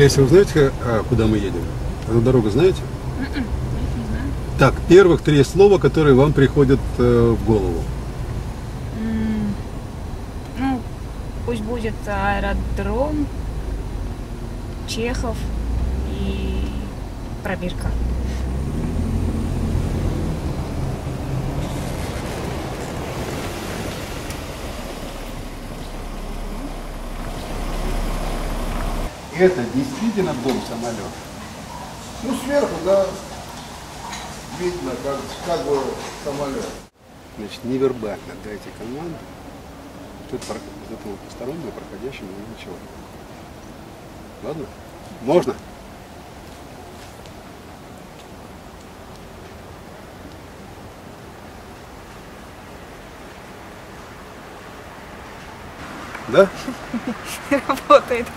Леся, вы знаете, куда мы едем? Эту дорогу знаете? Я не знаю. Так, первых 3 слова, которые вам приходят в голову. Ну, пусть будет аэродром, Чехов и пробирка. Это действительно дом-самолет? Ну, сверху, да, видно, как бы самолет. Значит, невербально дайте команду. Тут из этого постороннего проходящего ничего. Ладно? Можно? Да? Работает.